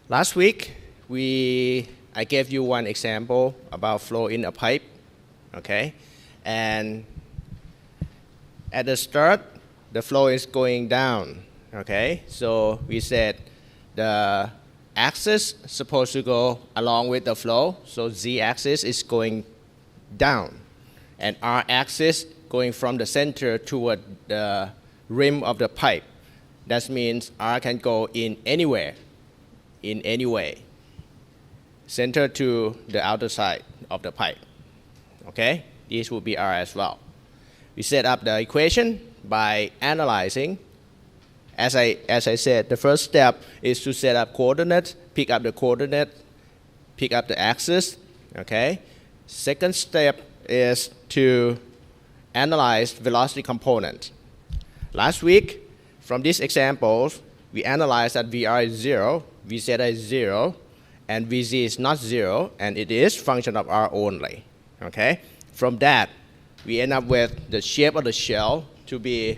Last week, I gave you one example about flow in a pipe, okay? And at the start, the flow is going down, okay? So we said the axis is supposed to go along with the flow, so z-axis is going down, and r-axis going from the center toward the rim of the pipe. That means r can go in anywhere, in any way, center to the outer side of the pipe, okay? This will be r as well. We set up the equation by analyzing. As I said, the first step is to set up coordinates, pick up the coordinate, pick up the axis, okay? Second step is to analyze velocity component. Last week, from these examples, we analyzed that VR is 0, Vz is 0, and Vz is not 0, and it is function of R only, okay? From that, we end up with the shape of the shell to be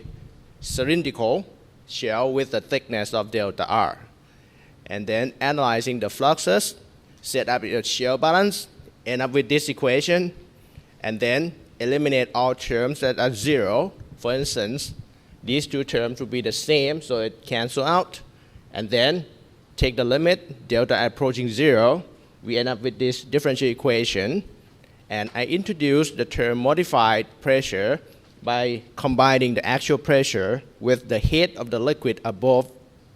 cylindrical shell with the thickness of delta R. And then analyzing the fluxes, set up the shell balance, end up with this equation, and then eliminate all terms that are 0. For instance, these two terms will be the same, so it cancels out. And then take the limit, delta approaching 0. We end up with this differential equation. And I introduced the term modified pressure by combining the actual pressure with the head of the liquid above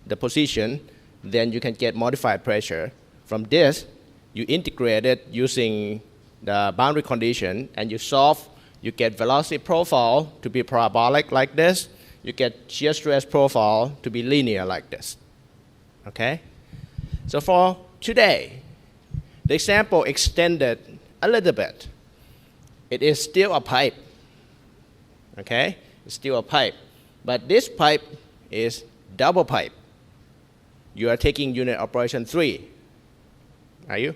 the position. Then you can get modified pressure. From this, you integrate it using the boundary condition, and you solve, you get velocity profile to be parabolic like this. You get shear stress profile to be linear like this, okay? So for today, the example extended a little bit. It is still a pipe, okay? It's still a pipe, but this pipe is double pipe. You are taking unit operation 3, are you?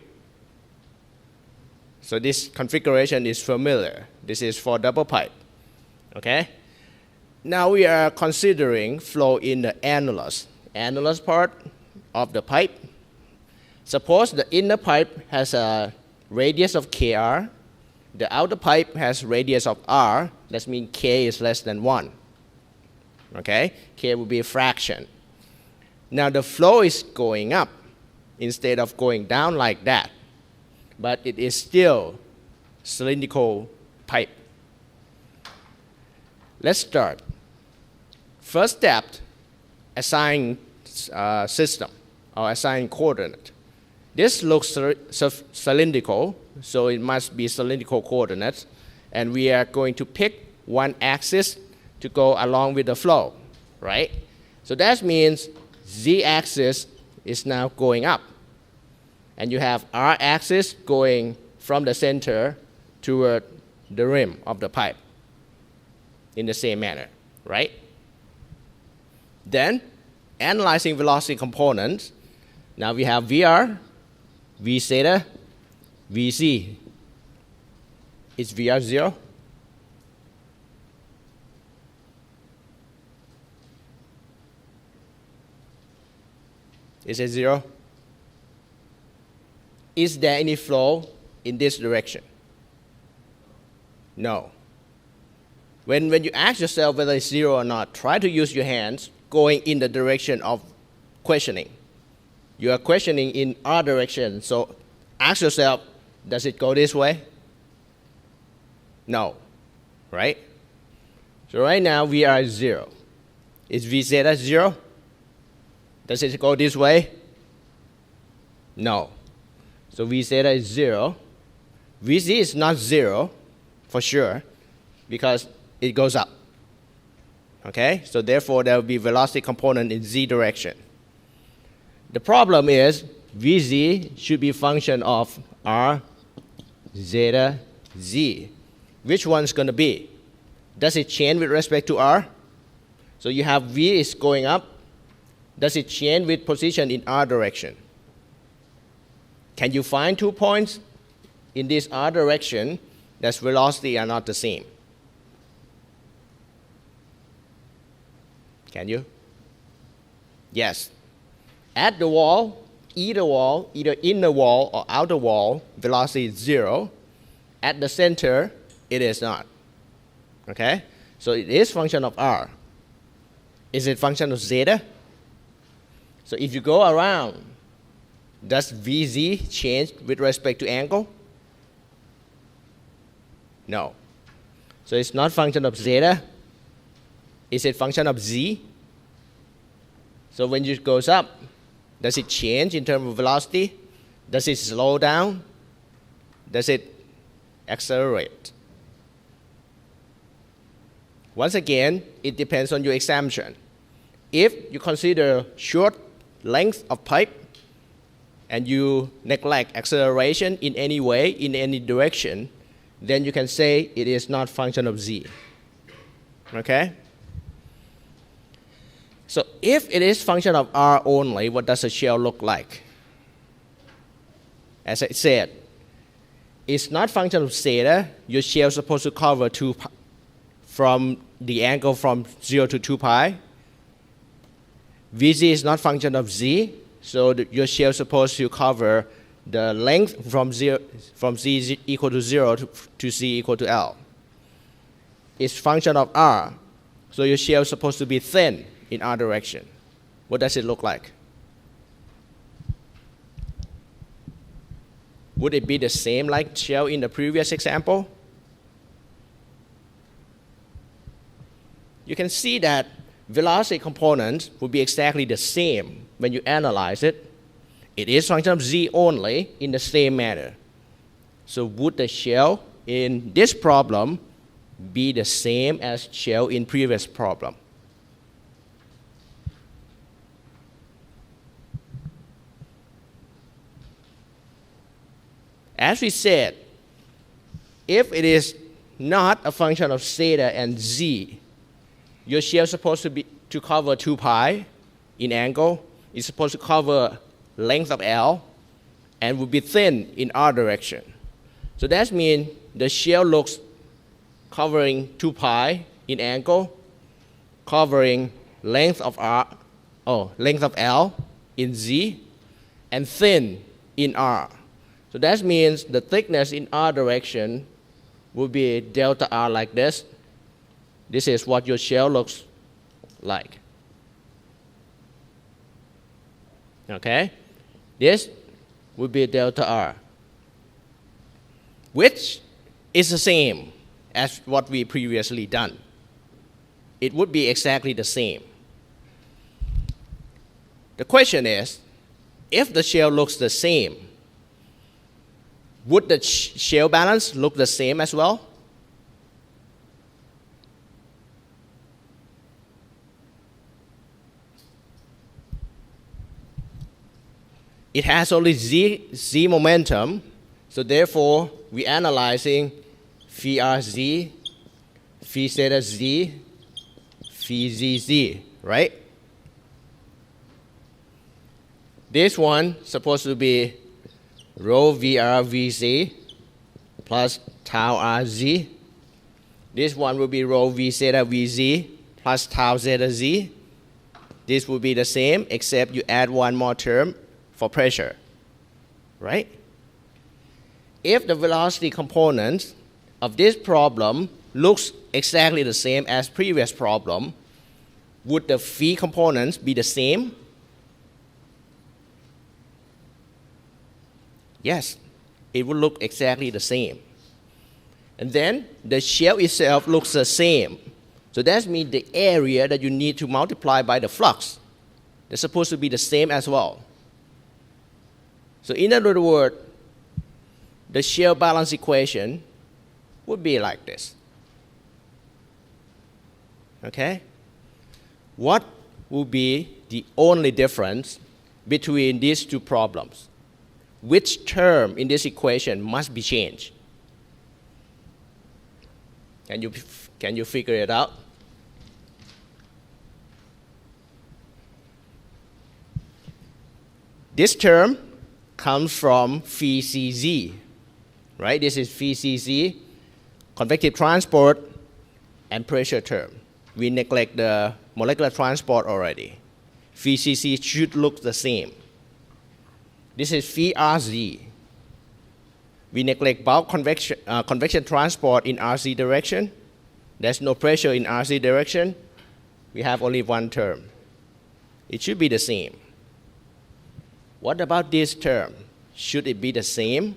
So this configuration is familiar. This is for double pipe, okay? Now we are considering flow in the annulus part of the pipe. Suppose the inner pipe has a radius of kr, the outer pipe has radius of r, that means k is less than 1, okay? K will be a fraction. Now the flow is going up instead of going down like that, but it is still cylindrical pipe. Let's start. First step, assign system or assign coordinate. This looks cylindrical, so it must be cylindrical coordinates, and we are going to pick one axis to go along with the flow, right? So that means z-axis is now going up, and you have r-axis going from the center toward the rim of the pipe in the same manner, right? Then, analyzing velocity components, now we have VR, V theta, Vc. Is VR 0? Is it 0? Is there any flow in this direction? No. When you ask yourself whether it's 0 or not, try to use your hands going in the direction of questioning. You are questioning in R direction, so ask yourself, does it go this way? No, right? So right now VR is 0. Is V zeta 0? Does it go this way? No. So V zeta is 0. Vz is not 0 for sure because it goes up. Okay, so therefore there will be velocity component in z direction. The problem is Vz should be function of r, zeta, z. Which one's going to be? Does it change with respect to r? So you have v is going up. Does it change with position in r direction? Can you find 2 points in this r direction that velocity are not the same? Can you? Yes. At the wall, either wall, either inner wall or outer wall, velocity is 0. At the center, it is not. Okay? So it is function of r. Is it function of zeta? So if you go around, does Vz change with respect to angle? No. So it's not function of zeta. Is it function of z? So when it goes up, does it change in terms of velocity? Does it slow down? Does it accelerate? Once again, it depends on your assumption. If you consider short length of pipe and you neglect acceleration in any way, in any direction, then you can say it is not function of z. Okay? So if it is function of r only, what does a shell look like? As I said, it's not function of zeta. Your shell is supposed to cover from the angle from 0 to 2 pi. Vz is not function of z, so your shell is supposed to cover the length from z equal to 0 to z equal to L. It's function of r, so your shell is supposed to be thin in r direction. What does it look like? Would it be the same like shell in the previous example? You can see that velocity component will be exactly the same when you analyze it. It is function of z only in the same manner. So would the shell in this problem be the same as shell in previous problem? As we said, if it is not a function of zeta and z, your shell is supposed to cover 2 pi in angle. It's supposed to cover length of L and will be thin in r direction. So that means the shell looks covering 2 pi in angle, covering length of L in z, and thin in r. So that means the thickness in r direction will be delta r like this. This is what your shell looks like. Okay? This would be delta r, which is the same as what we previously done. It would be exactly the same. The question is, if the shell looks the same, would the shell balance look the same as well? It has only z momentum, so therefore we're analyzing phi r z, phi zeta z, phi z z, right? This one supposed to be rho vr vz plus tau rz. This one will be rho v zeta vz plus tau zeta z. This will be the same except you add one more term for pressure, right? If the velocity component of this problem looks exactly the same as previous problem, would the phi components be the same? Yes, it will look exactly the same. And then the shell itself looks the same. So that means the area that you need to multiply by the flux is supposed to be the same as well. So in other words, the shell balance equation would be like this. Okay? What will be the only difference between these two problems? Which term in this equation must be changed? Can you figure it out? This term comes from phi cz, right? This is phi cz, convective transport, and pressure term. We neglect the molecular transport already. Phi cz should look the same. This is phi RZ. We neglect bulk convection transport in RZ direction. There's no pressure in RZ direction. We have only one term. It should be the same. What about this term? Should it be the same?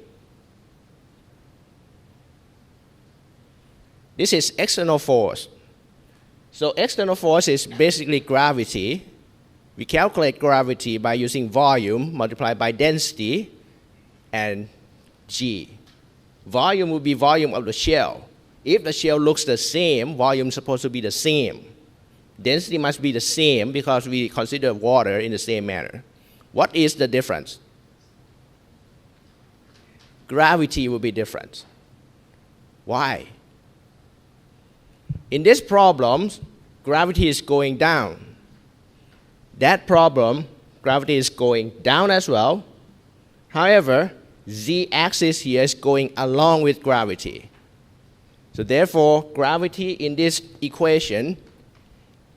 This is external force. So external force is basically gravity. We calculate gravity by using volume multiplied by density and G. Volume will be volume of the shell. If the shell looks the same, volume is supposed to be the same. Density must be the same because we consider water in the same manner. What is the difference? Gravity will be different. Why? In this problem, gravity is going down. That problem, gravity is going down as well. However, z-axis here is going along with gravity. So therefore, gravity in this equation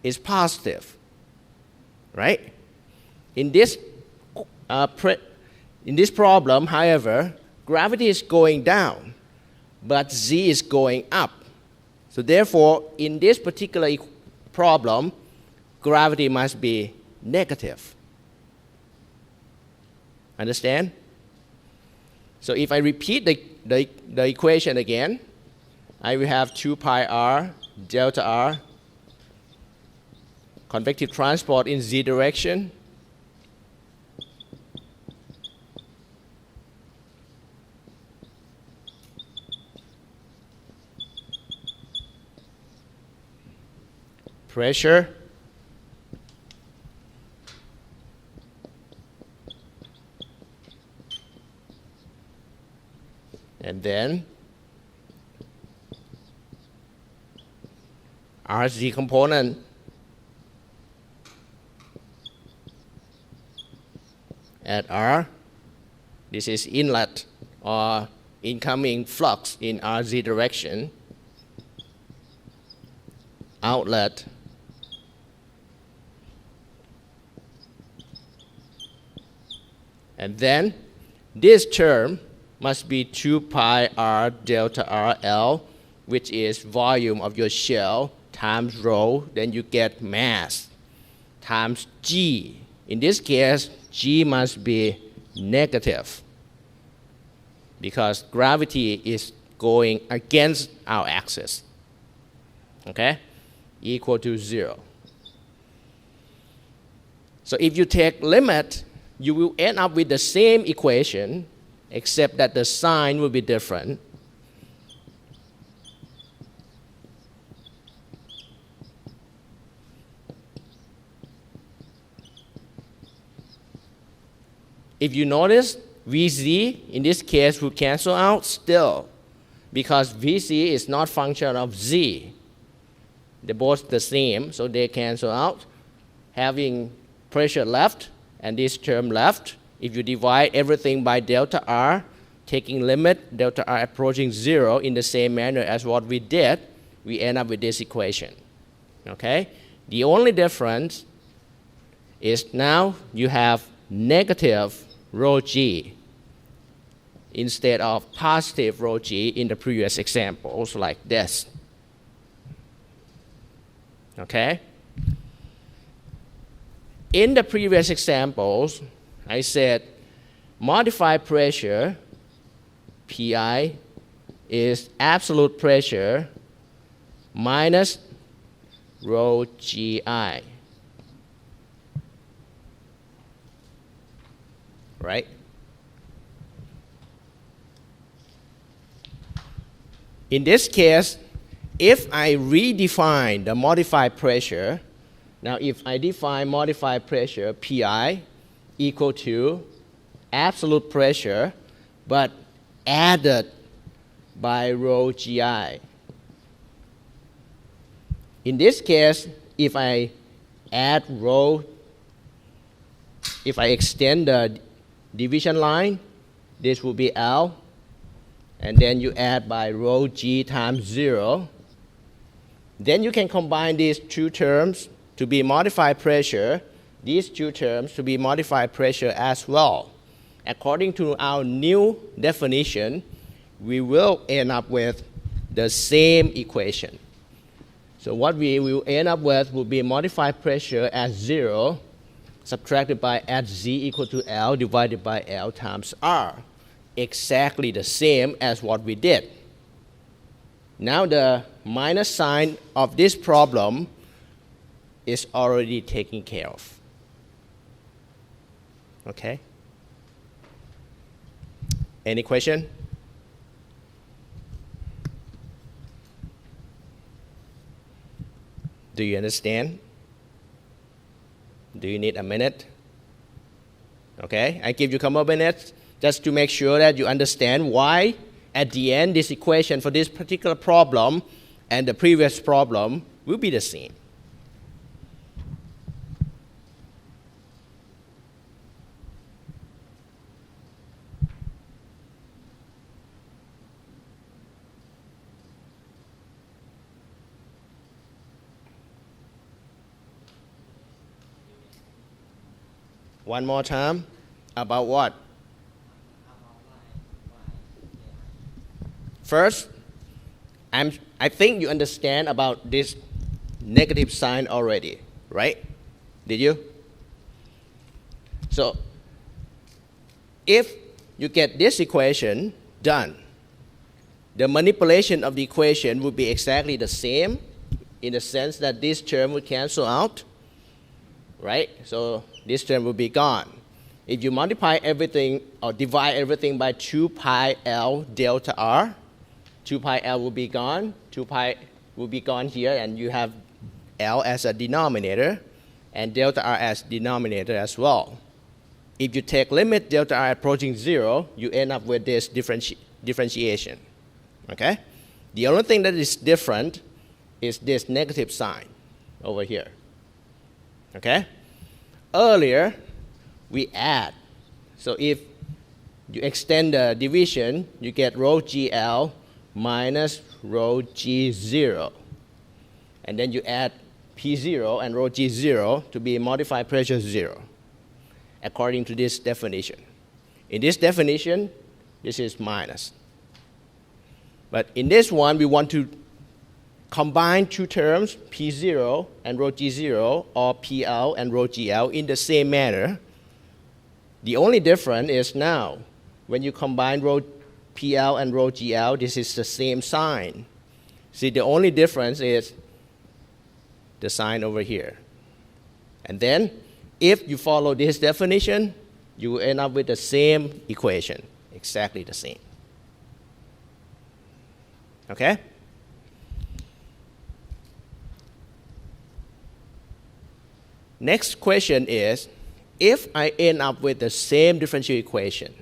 is positive, right? In this problem, however, gravity is going down, but z is going up. So therefore, in this particular problem, gravity must be negative. Understand? So if I repeat the equation again, I will have 2 pi r delta r, convective transport in z direction, pressure, and then RZ component at R. This is inlet or incoming flux in RZ direction. Outlet and then this term must be 2 pi r delta RL, which is volume of your shell times rho, then you get mass, times G. In this case, G must be negative because gravity is going against our axis, okay? Equal to 0. So if you take limit, you will end up with the same equation, except that the sign will be different. If you notice, VZ in this case will cancel out still, because VZ is not function of Z. They're both the same, so they cancel out. Having pressure left and this term left, if you divide everything by delta R, taking limit delta R approaching 0 in the same manner as what we did, we end up with this equation. Okay? The only difference is now you have negative rho G instead of positive rho G in the previous examples like this. Okay? In the previous examples, I said modified pressure, PI, is absolute pressure minus rho GI. Right? In this case, if I redefine the modified pressure, now if I define modified pressure, PI, equal to absolute pressure, but added by rho GI. In this case, if I add rho, if I extend the division line, this will be L, and then you add by rho G times 0. Then you can combine these two terms to be modified pressure, these two terms to be modified pressure as well. according to our new definition, we will end up with the same equation. So what we will end up with will be modified pressure at 0 subtracted by at Z equal to L divided by L times R. Exactly the same as what we did. Now the minus sign of this problem is already taken care of. Okay? Any question? Do you understand? Do you need a minute? Okay, I give you a couple of minutes just to make sure that you understand why at the end this equation for this particular problem and the previous problem will be the same. One more time. About what? First, I think you understand about this negative sign already, right? Did you? So, if you get this equation done, the manipulation of the equation would be exactly the same in the sense that this term would cancel out, right? So this term will be gone. If you multiply everything or divide everything by 2 pi L delta R, 2 pi L will be gone, 2 pi will be gone here, and you have L as a denominator and delta R as denominator as well. If you take limit delta R approaching 0, you end up with this differentiation. Okay? The only thing that is different is this negative sign over here. Okay? Earlier, we add. So if you extend the division, you get rho GL minus rho G0. And then you add P0 and rho G0 to be modified pressure 0, according to this definition. In this definition, this is minus. But in this one, we want to combine two terms, P0 and rho G0, or PL and rho GL, in the same manner. The only difference is now, when you combine rho PL and rho GL, this is the same sign. See, the only difference is the sign over here. And then, if you follow this definition, you will end up with the same equation, exactly the same. Okay? Next question is, if I end up with the same differential equation,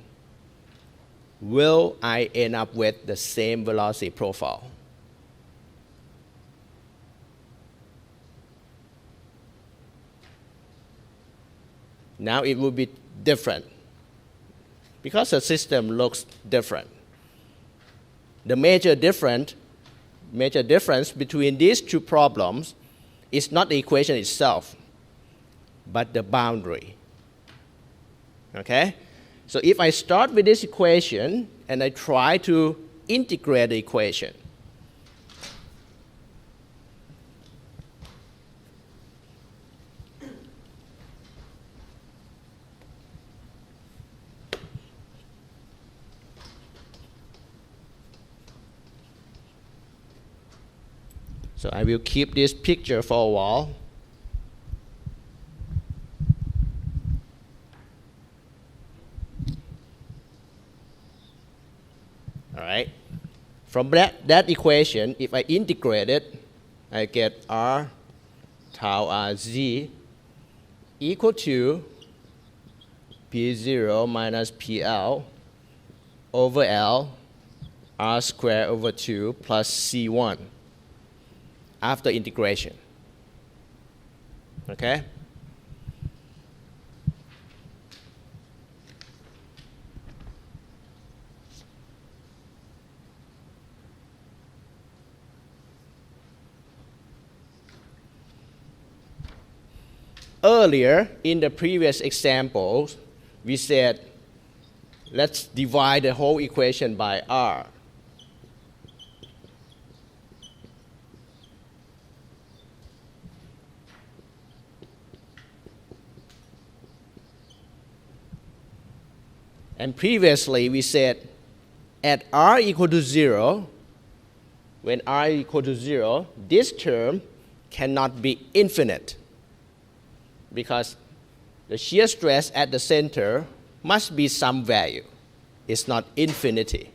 will I end up with the same velocity profile? Now it will be different because the system looks different. The major difference between these two problems is not the equation itself, but the boundary. Okay? So if I start with this equation and I try to integrate the equation, so I will keep this picture for a while. All right. From that equation, if I integrate it, I get R tau RZ equal to P0 minus PL over L R squared over 2 plus C1 after integration. Okay? Earlier, in the previous examples, we said let's divide the whole equation by r. And previously we said at r equal to 0, when r equal to 0, this term cannot be infinite because the shear stress at the center must be some value. It's not infinity.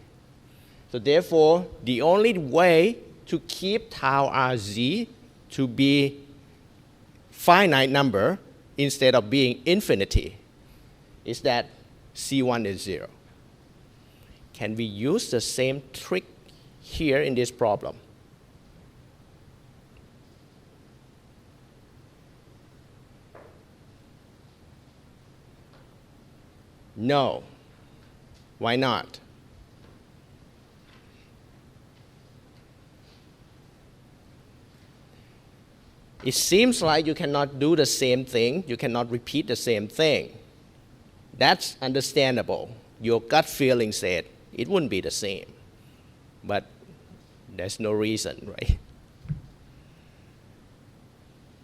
So therefore, the only way to keep tau rz to be finite number instead of being infinity is that C1 is 0. Can we use the same trick here in this problem? No. Why not? It seems like you cannot do the same thing, you cannot repeat the same thing. That's understandable. Your gut feeling said it wouldn't be the same. But there's no reason, right?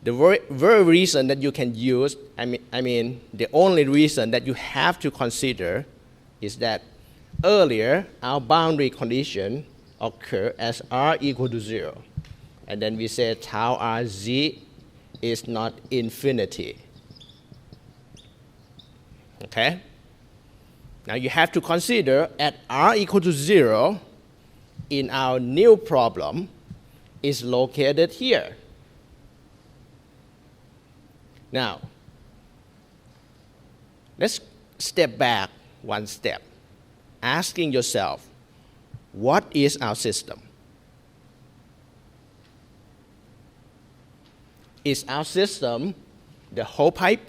The very reason that you can use, I mean, the only reason that you have to consider is that earlier our boundary condition occurred as r equal to 0. And then we said tau rz is not infinity. Okay? Now you have to consider at r equal to 0 in our new problem is located here. Now, let's step back one step, asking yourself, what is our system? Is our system the whole pipe?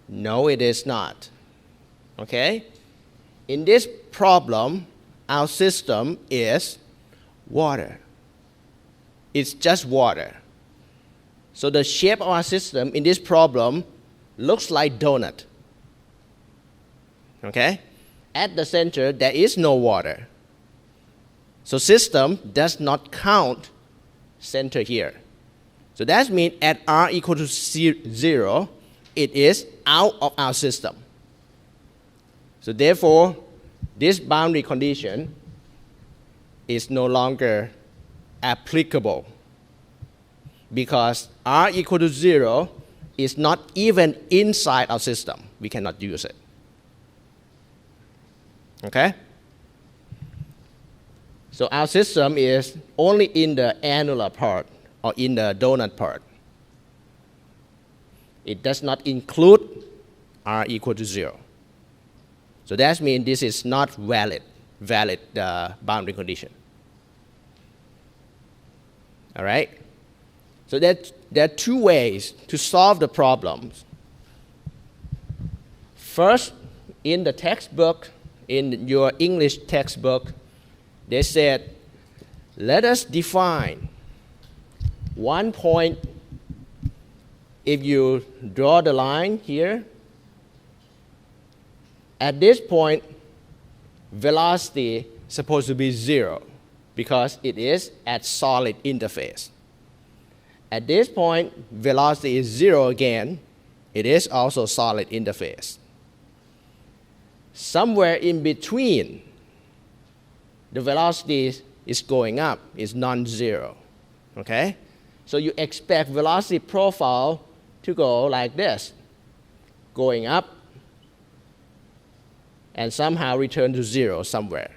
No, it is not. Okay? In this problem, our system is water. It's just water. So the shape of our system in this problem looks like donut. Okay? At the center, there is no water. So system does not count center here. So that means at r equal to 0, it is out of our system. So therefore, this boundary condition is no longer applicable because r equal to 0 is not even inside our system. We cannot use it. Okay? So our system is only in the annular part or in the donut part. It does not include r equal to 0. So that means this is not valid boundary condition. All right? So there are two ways to solve the problems. First, in the textbook, in your English textbook, they said, let us define one point. If you draw the line here, at this point, velocity is supposed to be 0 because it is at solid interface. At this point, velocity is 0 again. It is also solid interface. Somewhere in between, the velocity is going up, is non-zero. Okay? So you expect velocity profile to go like this, going up and somehow return to 0 somewhere.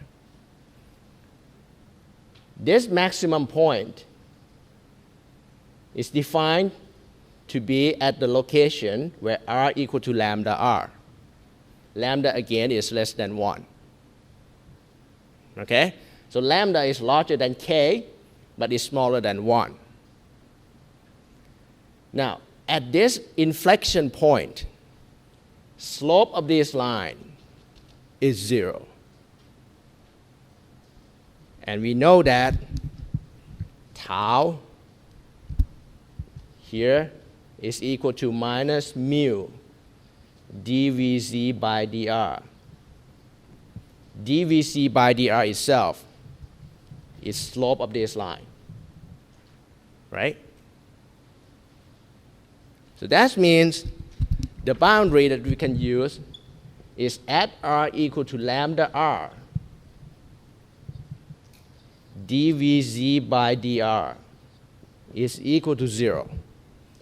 This maximum point is defined to be at the location where r equal to lambda r. Lambda again is less than 1. Okay? So lambda is larger than k, but is smaller than 1. Now, at this inflection point, slope of this line is 0. And we know that tau here is equal to minus mu dvc by dr. dvc by dr itself is slope of this line, right? So that means the boundary that we can use is at r equal to lambda r, dvz by dr is equal to 0,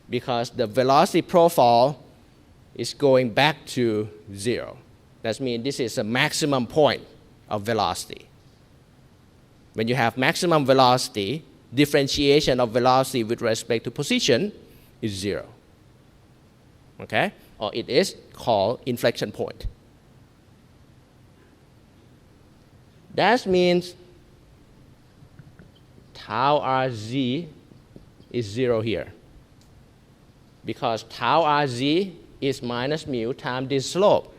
because the velocity profile is going back to 0. That means this is a maximum point of velocity. When you have maximum velocity, differentiation of velocity with respect to position is 0. Okay? Or it is called inflection point. That means tau rz is 0 here, because tau rz is minus mu times this slope.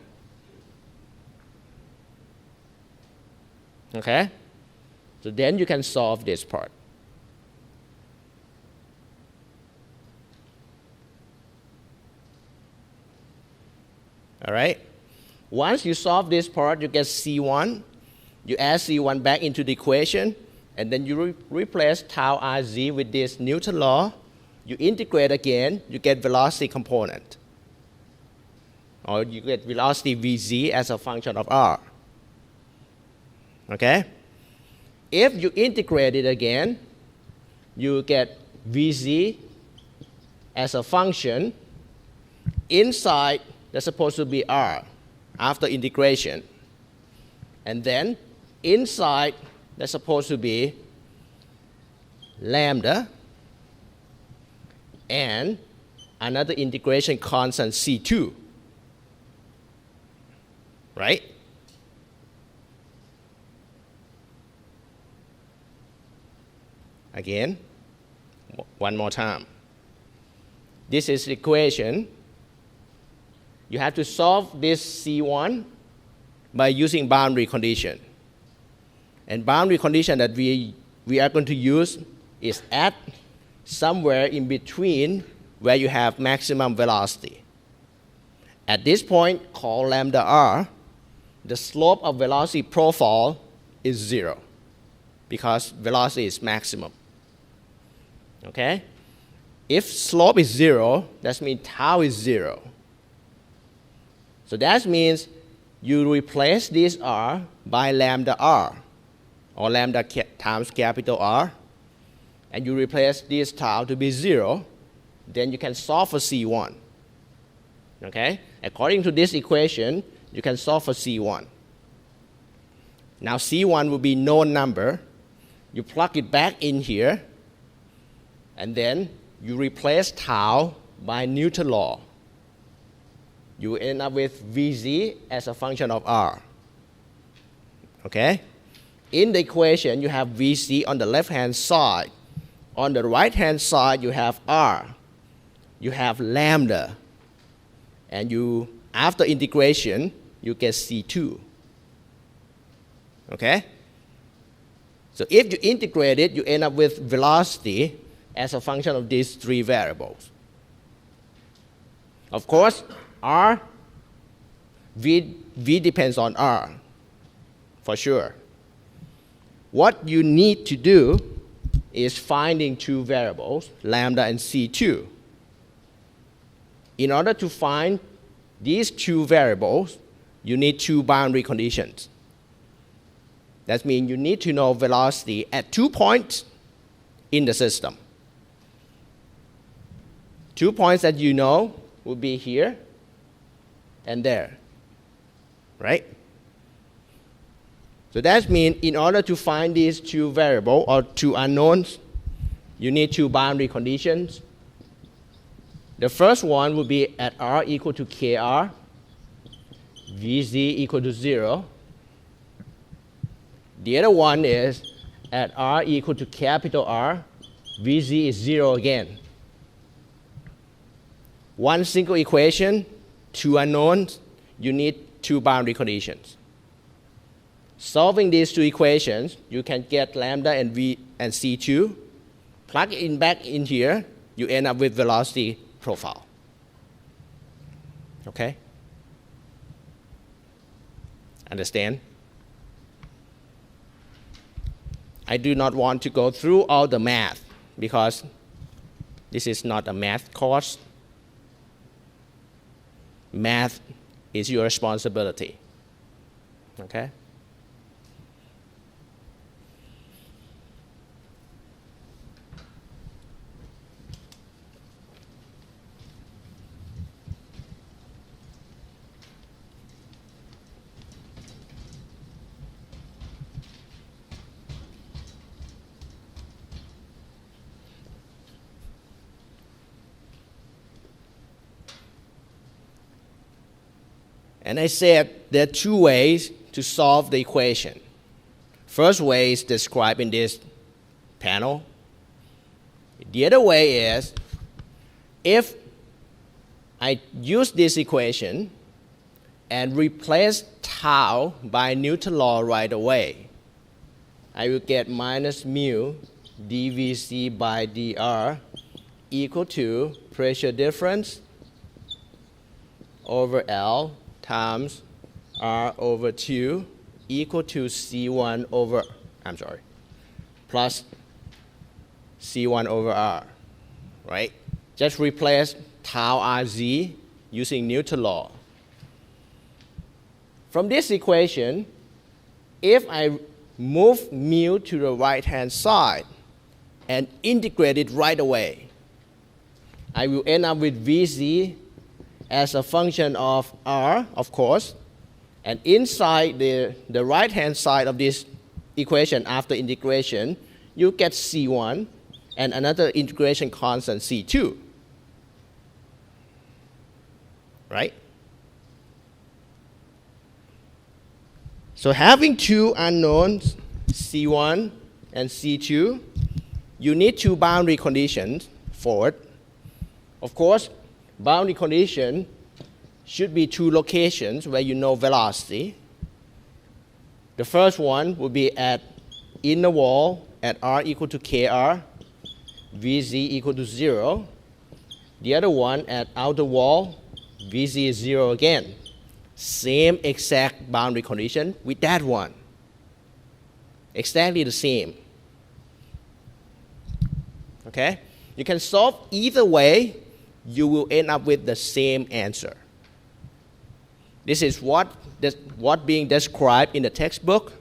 Okay? So then you can solve this part. All right? Once you solve this part, you get C1. You add C1 back into the equation, and then you replace tau rz with this Newton law. You integrate again, you get velocity component. Or you get velocity vz as a function of r. Okay? If you integrate it again, you get vz as a function inside, that's supposed to be r after integration. And then inside, that's supposed to be lambda and another integration constant C2. Right? Again, one more time. This is the equation. You have to solve this C1 by using boundary condition. And boundary condition that we are going to use is at somewhere in between where you have maximum velocity. At this point, called lambda r, the slope of velocity profile is 0, because velocity is maximum. Okay? If slope is 0, that means tau is 0. So that means you replace this r by lambda r, or lambda times capital R, and you replace this tau to be 0, then you can solve for C1. Okay? According to this equation, you can solve for C1. Now C1 will be known number. You plug it back in here, and then you replace tau by Newton law. You end up with Vz as a function of R. Okay? In the equation, you have Vc on the left-hand side. On the right-hand side, you have R. You have lambda. And you, after integration, you get C2. Okay? So if you integrate it, you end up with velocity as a function of these three variables. Of course, R, V depends on R, for sure. What you need to do is finding two variables, lambda and C2. In order to find these two variables, you need two boundary conditions. That means you need to know velocity at 2 points in the system. 2 points that you know will be here and there, right? So that means in order to find these two variables or two unknowns, you need two boundary conditions. The first one will be at r equal to kr, Vz equal to 0. The other one is at r equal to capital R, Vz is 0 again. One single equation, two unknowns, you need two boundary conditions. Solving these two equations, you can get lambda and V and C2. Plug it back in here, you end up with velocity profile. Okay? Understand? I do not want to go through all the math because this is not a math course. Math is your responsibility. Okay? And I said there are two ways to solve the equation. First way is described in this panel. The other way is if I use this equation and replace tau by Newton's law right away, I will get minus mu dVc by dr equal to pressure difference over L times R over 2 equal to C1 over, plus C1 over R, right? Just replace tau RZ using Newton's law. From this equation, if I move mu to the right-hand side and integrate it right away, I will end up with Vc as a function of R, of course, and inside the right-hand side of this equation after integration, you get C1 and another integration constant C2, right? So having two unknowns, C1 and C2, you need two boundary conditions for it. Of course, boundary condition should be two locations where you know velocity. The first one will be at inner wall at R equal to KR, Vz equal to 0. The other one at outer wall, Vz is 0 again. Same exact boundary condition with that one. Exactly the same. Okay? You can solve either way, you will end up with the same answer. This is what being described in the textbook.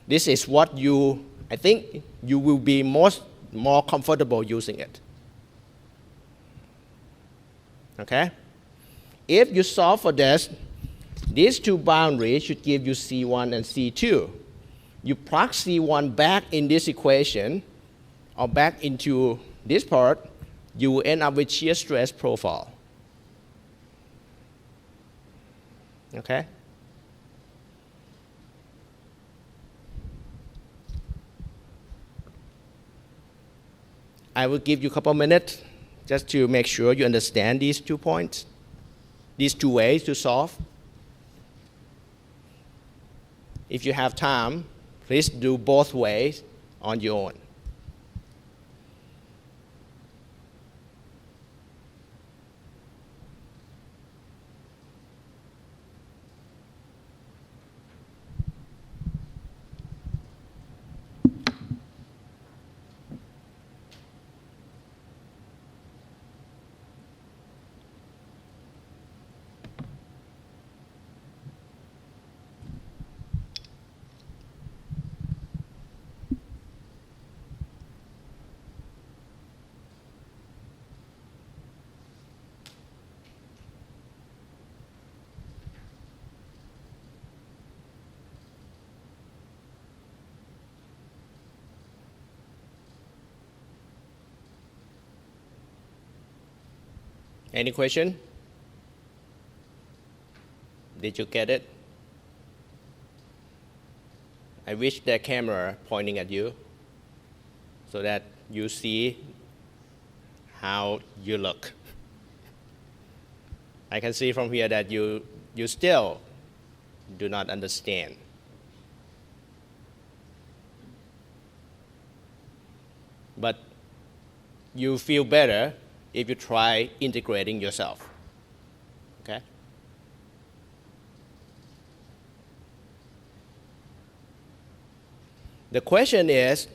This is what I think you will be more comfortable using it. Okay? If you solve for this, these two boundaries should give you C1 and C2. You plug C1 back in this equation or back into this part, you will end up with shear stress profile. Okay? I will give you a couple minutes just to make sure you understand these 2 points, these 2 ways to solve. If you have time, please do both ways on your own. Any question? Did you get it? I wish the camera pointing at you so that you see how you look. I can see from here that you still do not understand. But you feel better if you try integrating yourself. Okay? The question is,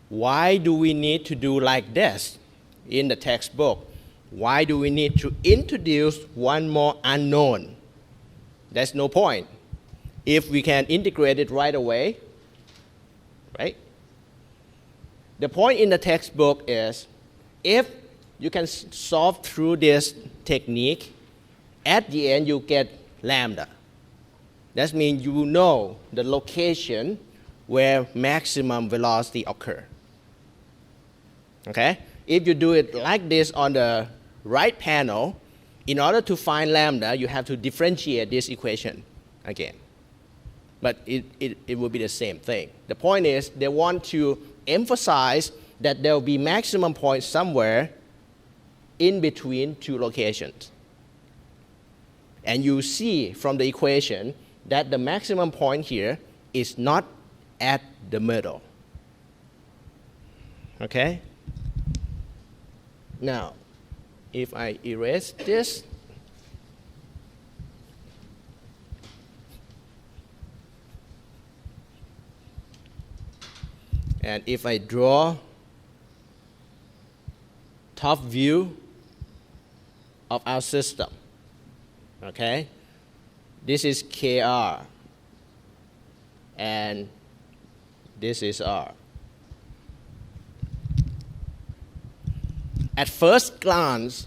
why do we need to do like this in the textbook? Why do we need to introduce one more unknown? There's no point. If we can integrate it right away, right? The point in the textbook is, if you can solve through this technique, at the end you get lambda. That means you know the location where maximum velocity occurs. Okay? If you do it like this on the right panel, in order to find lambda, you have to differentiate this equation again. But it will be the same thing. The point is, they want to emphasize that there will be maximum point somewhere in between two locations. And you see from the equation that the maximum point here is not at the middle. Okay? Now, if I erase this, and if I draw top view of our system, okay? This is KR, and this is R. At first glance,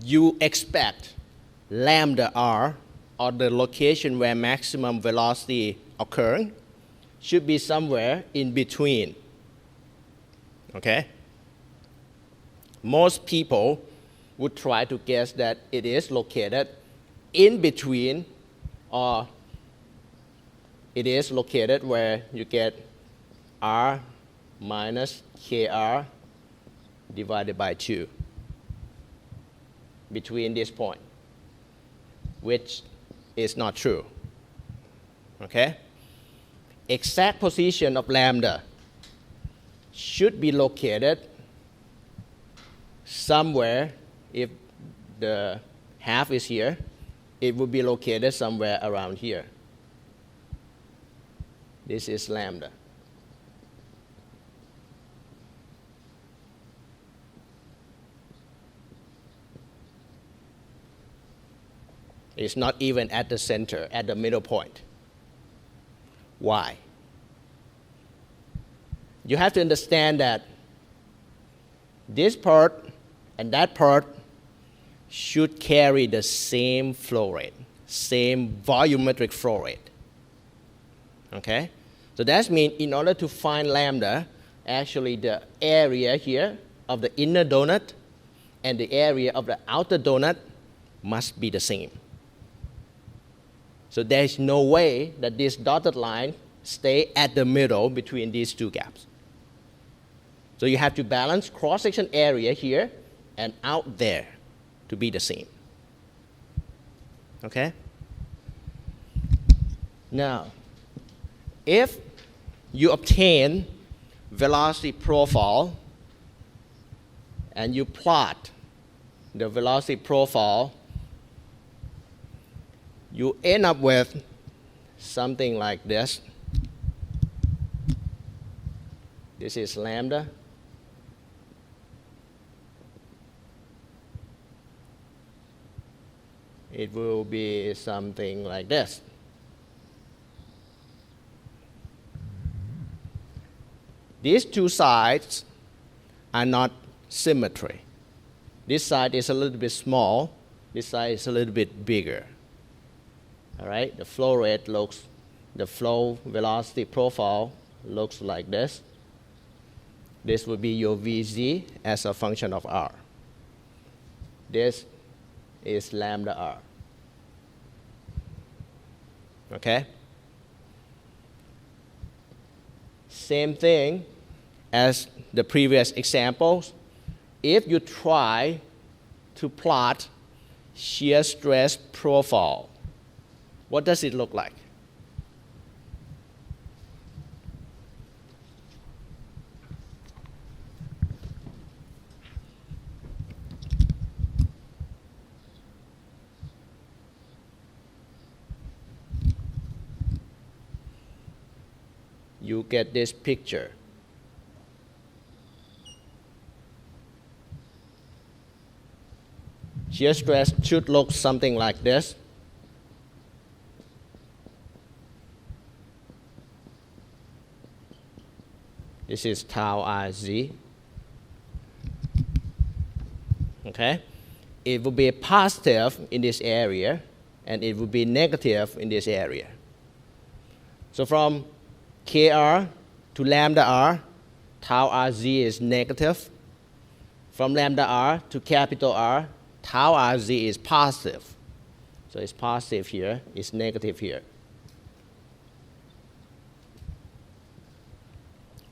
you expect lambda R, or the location where maximum velocity occurs, should be somewhere in between. Okay? Most people would try to guess that it is located in between, or it is located where you get R minus KR divided by 2 between this point, which is not true. Okay? Exact position of lambda should be located somewhere. If the half is here, it would be located somewhere around here. This is lambda. It's not even at the center, at the middle point. Why? You have to understand that this part and that part should carry the same flow rate, same volumetric flow rate. Okay? So that means in order to find lambda, actually the area here of the inner donut and the area of the outer donut must be the same. So there is no way that this dotted line stay at the middle between these two gaps. So you have to balance cross-section area here and out there to be the same. Okay? Now, if you obtain velocity profile and you plot the velocity profile, you end up with something like this. This is lambda. It will be something like this. These two sides are not symmetry. This side is a little bit small. This side is a little bit bigger. All right, the flow rate looks, the flow velocity profile looks like this. This would be your Vz as a function of R. This is lambda R. Okay? Same thing as the previous examples. If you try to plot shear stress profile, what does it look like? you get this picture. Shear stress should look something like this. This is tau RZ. Okay? It will be positive in this area, and it will be negative in this area. So from KR to lambda R, tau RZ is negative. From lambda R to capital R, tau RZ is positive. So it's positive here, it's negative here.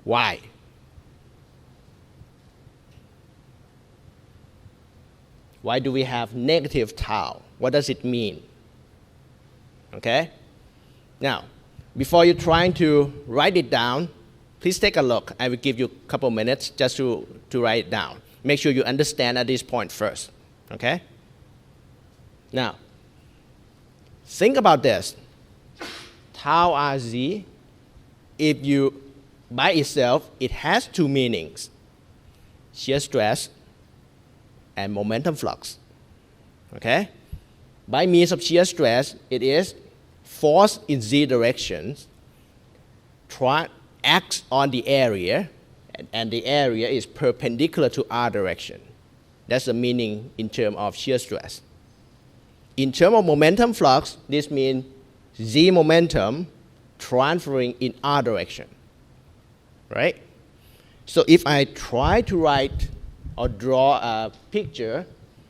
Why? Why do we have negative tau? What does it mean? Okay? Now, before you're trying to write it down, please take a look. I will give you a couple minutes just to write it down. Make sure you understand at this point first. Okay? Now, think about this. Tau RZ, if you, by itself, it has two meanings. Shear stress and momentum flux. Okay? By means of shear stress, it is force in z directions acts on the area, and the area is perpendicular to r direction. That's the meaning in terms of shear stress. In terms of momentum flux, this means z momentum transferring in r direction. Right? So if I try to write or draw a picture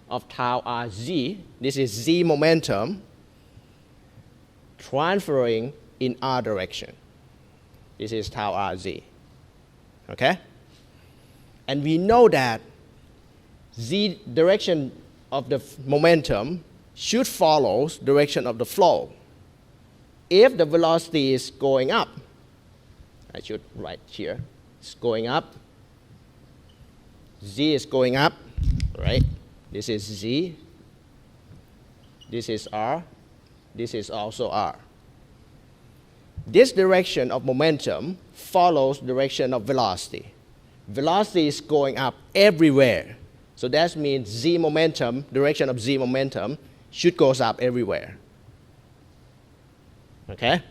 of tau RZ, this is z momentum transferring in r direction. This is tau RZ. Okay? And we know that z direction of the momentum should follow direction of the flow. If the velocity is going up, I should write here, it's going up, z is going up, right? This is z, this is r, this is also r. This direction of momentum follows direction of velocity. Velocity is going up everywhere. So that means z momentum, direction of z momentum, should go up everywhere. Okay?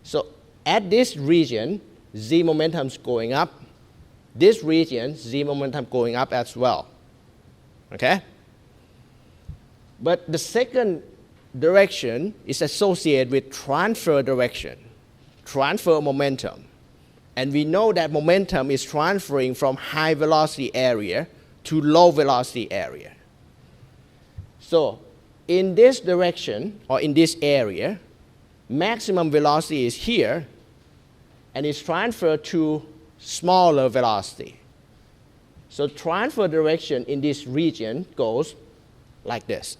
So at this region, z momentum is going up. This region, z momentum going up as well. Okay? But the second direction is associated with transfer direction, transfer momentum. And we know that momentum is transferring from high velocity area to low velocity area. So in this direction, or in this area, maximum velocity is here, and it's transferred to smaller velocity. So transfer direction in this region goes like this.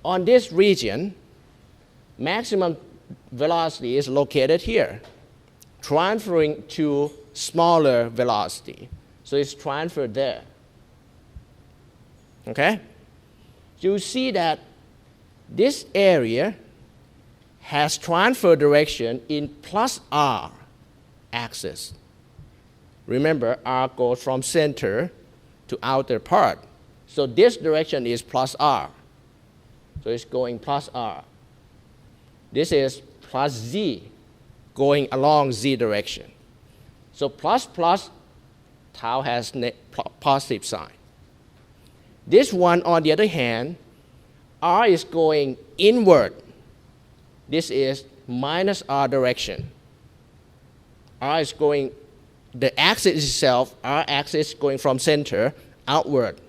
On this region, maximum velocity is located here, transferring to smaller velocity. So it's transferred there. Okay? You see that this area has transfer direction in plus r axis. Remember, r goes from center to outer part. So this direction is plus r. So it's going plus r. This is plus z, going along z direction. So plus plus, tau has positive sign. This one, on the other hand, r is going inward. This is minus r direction. R is going, the axis itself, r axis going from center outward.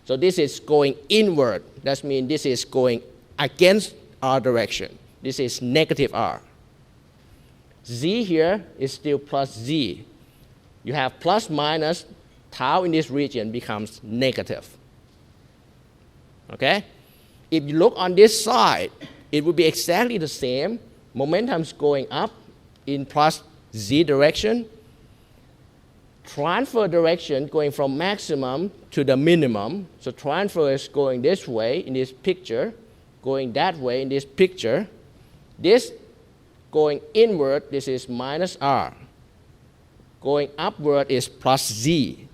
So this is going inward. That means this is going against r direction. This is negative r. Z here is still plus z. You have plus minus, tau in this region becomes negative. Okay? If you look on this side, it would be exactly the same. Momentum's going up in plus z direction. Transfer direction going from maximum to the minimum. So transfer is going this way in this picture, going that way in this picture. This going inward, this is minus r. Going upward is plus z.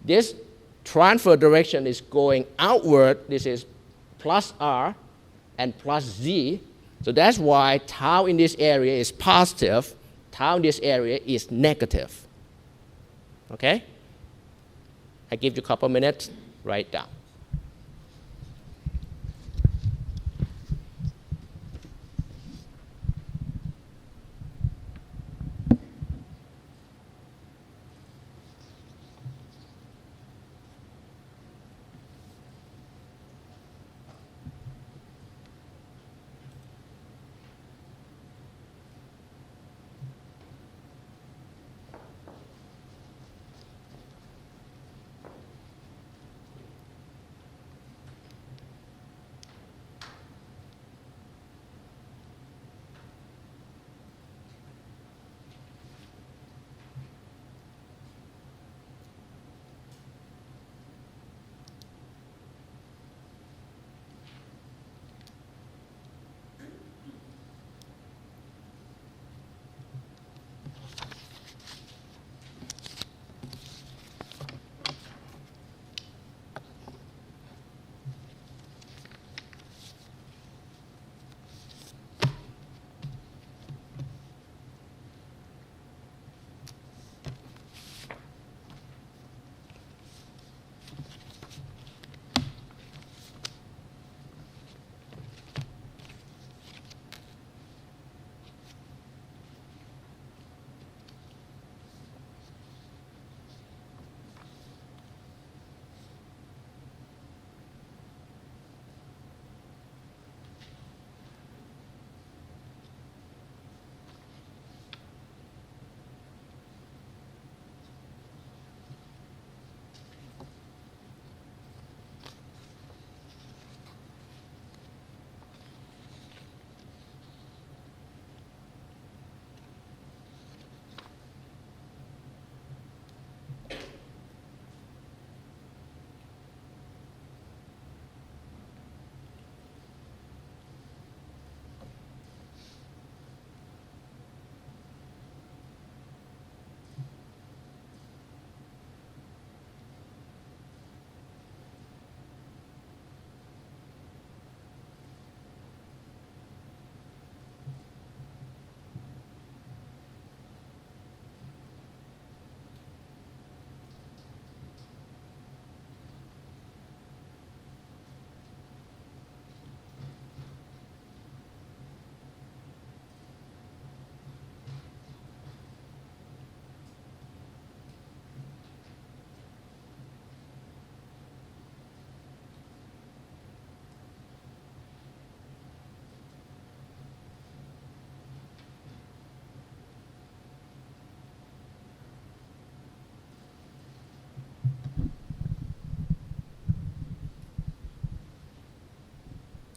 This transfer direction is going outward, this is plus r and plus z. So that's why tau in this area is positive, tau in this area is negative. Okay? I give you a couple minutes, write down.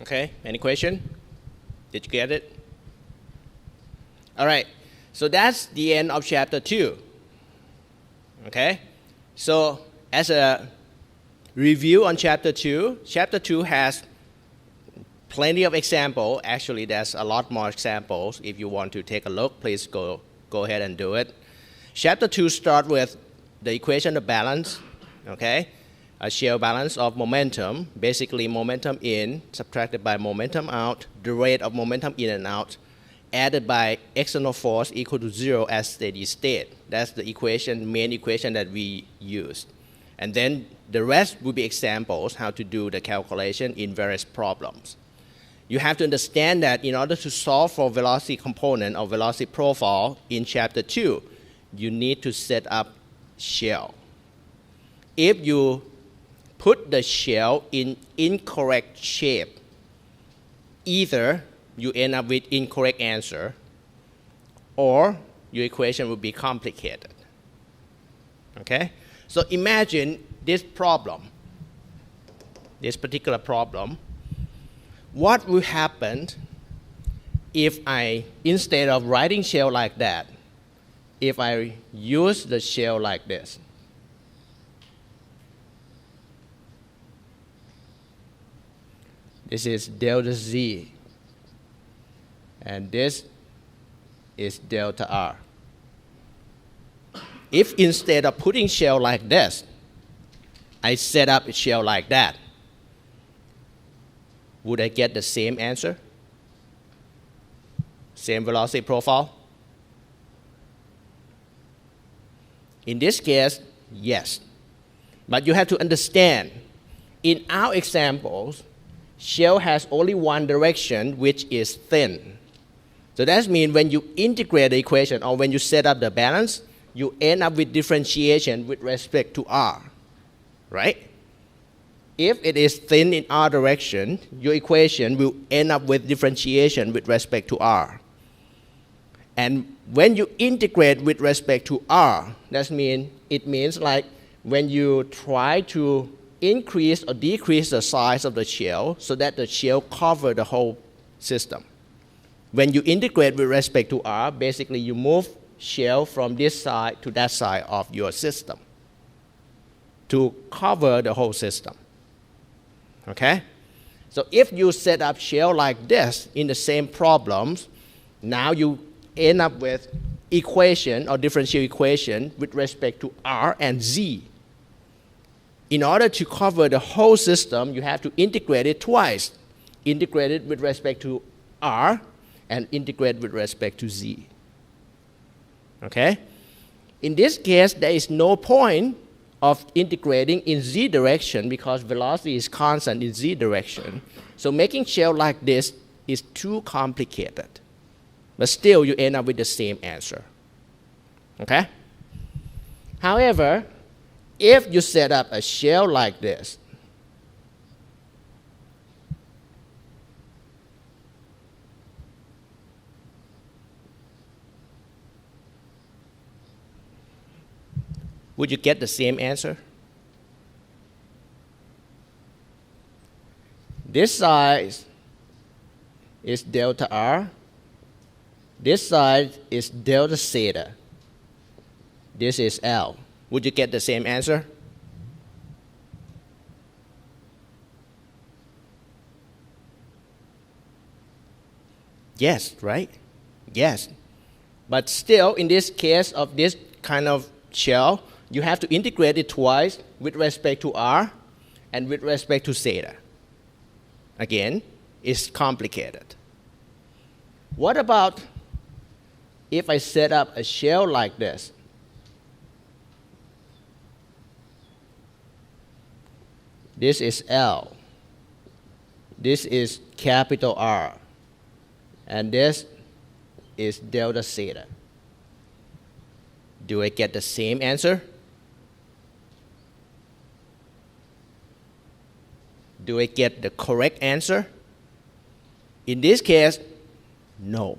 Okay, any question? Did you get it? All right, so that's the end of chapter 2. Okay, so as a review on chapter 2 has plenty of examples. Actually, there's a lot more examples. If you want to take a look, please go ahead and do it. Chapter 2 starts with the equation of balance, okay? A shear balance of momentum, basically momentum in subtracted by momentum out, the rate of momentum in and out, added by external force equal to 0 as steady state. That's the equation, main equation that we used. And then the rest will be examples how to do the calculation in various problems. You have to understand that in order to solve for velocity component or velocity profile in chapter 2, you need to set up shell. If you put the shell in incorrect shape, either you end up with incorrect answer or your equation will be complicated. Okay? So imagine this problem, this particular problem. What will happen if I, instead of writing shell like that, if I use the shell like this? This is delta z, and this is delta R. If instead of putting shell like this, I set up a shell like that, would I get the same answer? Same velocity profile? In this case, yes. But you have to understand, in our examples, shell has only one direction, which is thin. So that means when you integrate the equation or when you set up the balance, you end up with differentiation with respect to R, right? If it is thin in R direction, your equation will end up with differentiation with respect to R. And when you integrate with respect to R, that means it means like when you try to increase or decrease the size of the shell so that the shell cover the whole system. When you integrate with respect to R, basically you move shell from this side to that side of your system to cover the whole system. Okay? So if you set up shell like this in the same problems, now you end up with equation or differential equation with respect to R and Z. In order to cover the whole system, you have to integrate it twice. Integrate it with respect to R and integrate with respect to Z. Okay? In this case, there is no point of integrating in Z direction because velocity is constant in Z direction. So making shell like this is too complicated. But still, you end up with the same answer. Okay? However, if you set up a shell like this, would you get the same answer? This side is delta R. This side is delta theta. This is L. Would you get the same answer? Yes, right? Yes. But still, in this case of this kind of shell, you have to integrate it twice with respect to R and with respect to theta. Again, it's complicated. What about if I set up a shell like this? This is L. This is capital R. And this is delta theta. Do I get the same answer? Do I get the correct answer? In this case, no.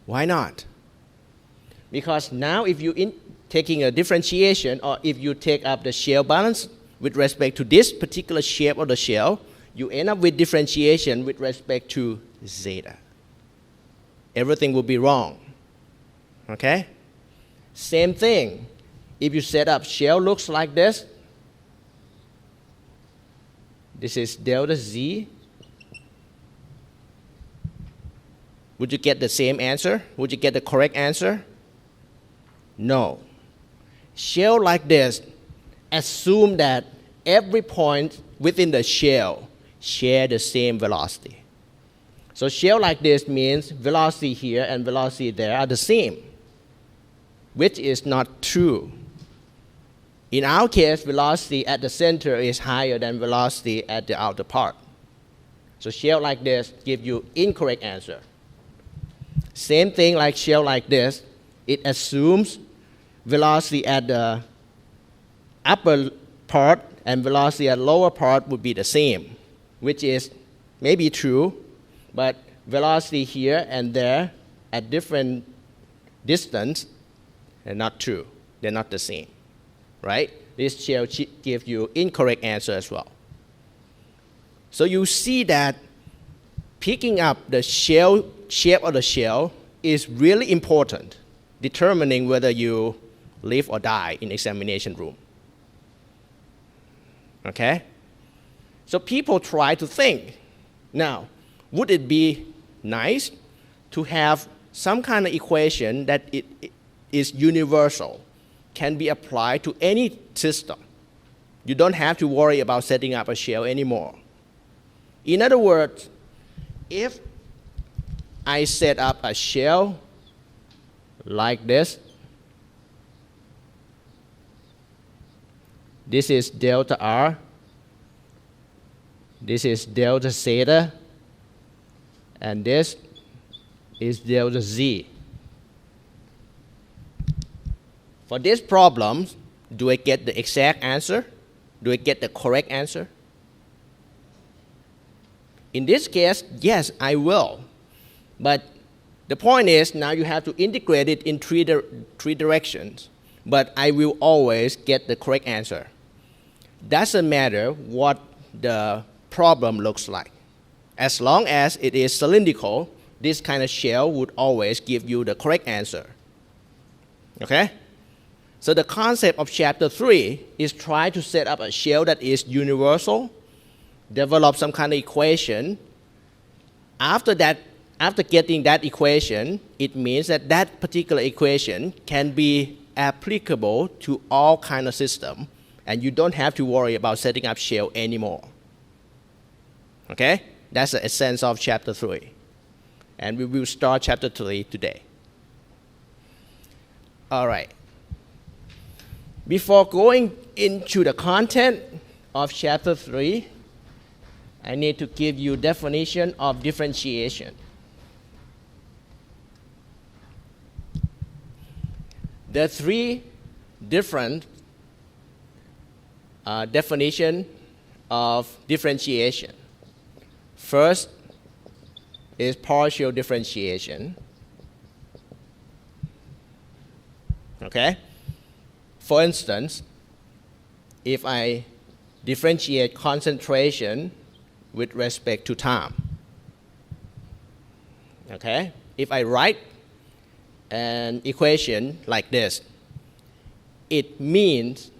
Why not? Because now if you taking a differentiation or if you take up the shell balance with respect to this particular shape of the shell, you end up with differentiation with respect to zeta. Everything will be wrong. Okay? Same thing. If you set up shell looks like this, this is delta Z. Would you get the same answer? Would you get the correct answer? No. Shell like this, assume that every point within the shell share the same velocity. So shell like this means velocity here and velocity there are the same, which is not true. In our case, velocity at the center is higher than velocity at the outer part. So shell like this gives you incorrect answer. Same thing like shell like this, it assumes velocity at the upper part and velocity at lower part would be the same, which is maybe true, but velocity here and there at different distance are not true. They're not the same, right? This shell gives you incorrect answer as well. So you see that picking up the shell shape of the shell is really important, determining whether you live or die in examination room. Okay? So people try to think, now, would it be nice to have some kind of equation that it is universal, can be applied to any system. You don't have to worry about setting up a shell anymore. In other words, if I set up a shell like this, this is delta R, this is delta zeta, and this is delta Z. For this problem, do I get the exact answer? Do I get the correct answer? In this case, yes, I will. But the point is, now you have to integrate it in three directions. But I will always get the correct answer. Doesn't matter what the problem looks like. As long as it is cylindrical, this kind of shell would always give you the correct answer. Okay? So the concept of chapter 3 is try to set up a shell that is universal, develop some kind of equation. After getting that equation, it means that that particular equation can be applicable to all kind of system, and you don't have to worry about setting up shell anymore. Okay? That's the essence of chapter 3. And we will start chapter 3 today. All right. Before going into the content of chapter 3, I need to give you definition of differentiation. There are three different definitions of differentiation. First is partial differentiation. Okay? For instance, if I differentiate concentration with respect to time, okay? If I write an equation like this, it means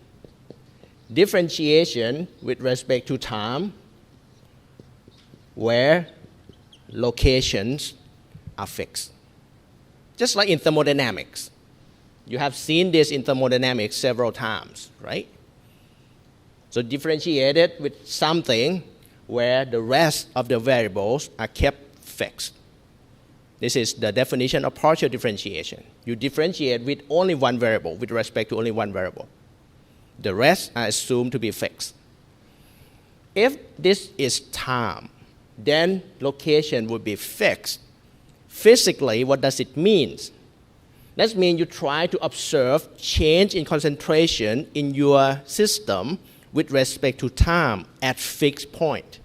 differentiation with respect to time where locations are fixed. Just like in thermodynamics. You have seen this in thermodynamics several times, right? So differentiate it with something where the rest of the variables are kept fixed. This is the definition of partial differentiation. You differentiate with only one variable, with respect to only one variable. The rest are assumed to be fixed. If this is time, then location would be fixed. Physically, what does it mean? That means you try to observe change in concentration in your system with respect to time at fixed point.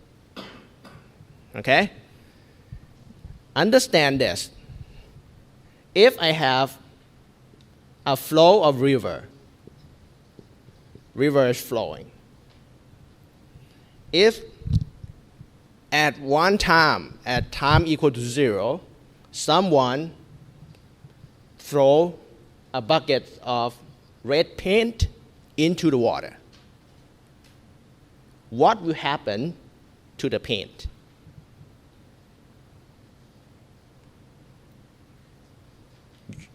Okay? Understand this. If I have a flow of river is flowing. If at one time, at time equal to 0, someone throw a bucket of red paint into the water, what will happen to the paint?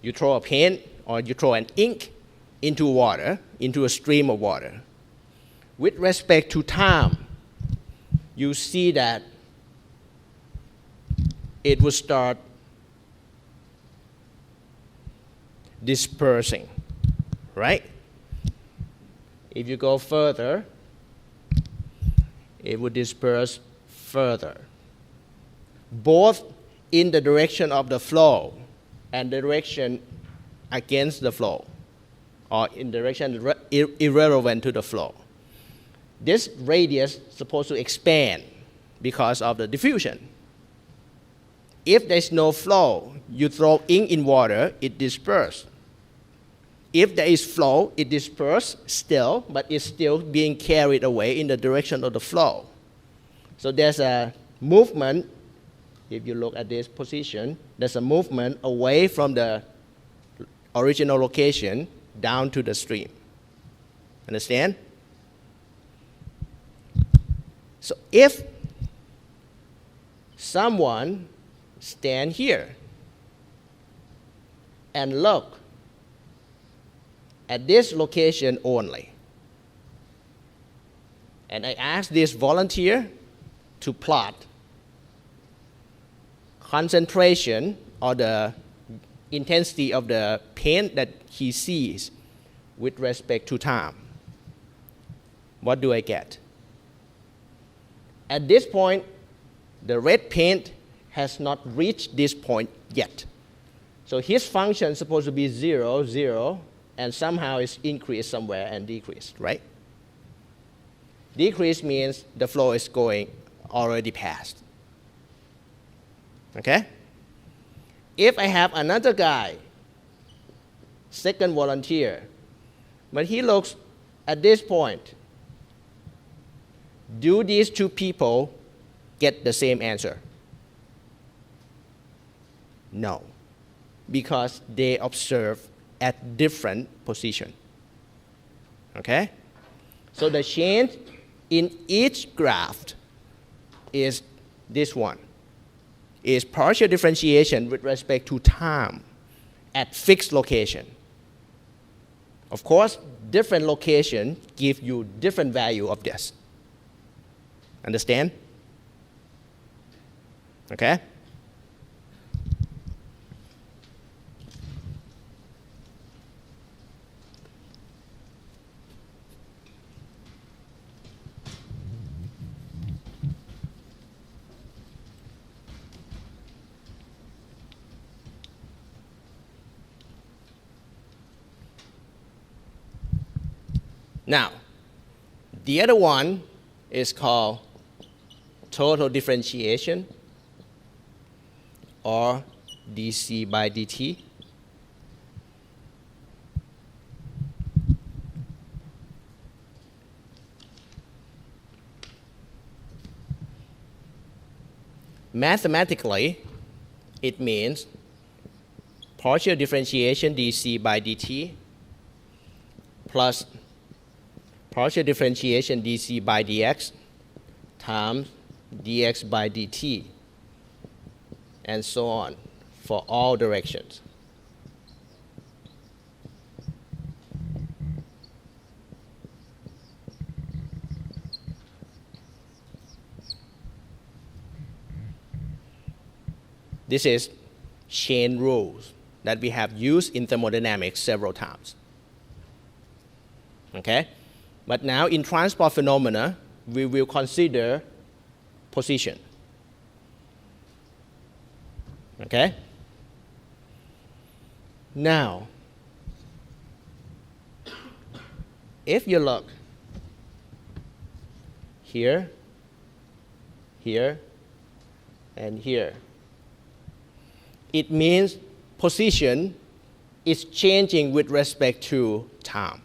You throw a paint or you throw an ink into water, into a stream of water. With respect to time, you see that it will start dispersing, right? If you go further, it will disperse further, both in the direction of the flow and the direction against the flow, or in direction irrelevant to the flow. This radius is supposed to expand because of the diffusion. If there's no flow, you throw ink in water, it disperses. If there is flow, it disperses still, but it's still being carried away in the direction of the flow. So there's a movement. If you look at this position, there's a movement away from the original location down to the stream. Understand? So if someone stand here and look at this location only. And I ask this volunteer to plot concentration or the intensity of the paint that he sees with respect to time. What do I get? At this point, the red paint has not reached this point yet. So his function is supposed to be 0, 0, and somehow it's increased somewhere and decreased, right? Decrease means the flow is going already past. Okay? If I have another guy, second volunteer, but he looks at this point, do these two people get the same answer? No, because they observe at different position. Okay? So the change in each graph is this one, is partial differentiation with respect to time at fixed location. Of course, different location give you different value of this. Understand? Okay? Now, the other one is called total differentiation, or dc by dt. Mathematically, it means partial differentiation dc by dt plus partial differentiation dc by dx times dx by dt, and so on for all directions. This is chain rules that we have used in thermodynamics several times. Okay? But now in transport phenomena, we will consider position. Okay? Now, if you look here, here, and here, it means position is changing with respect to time.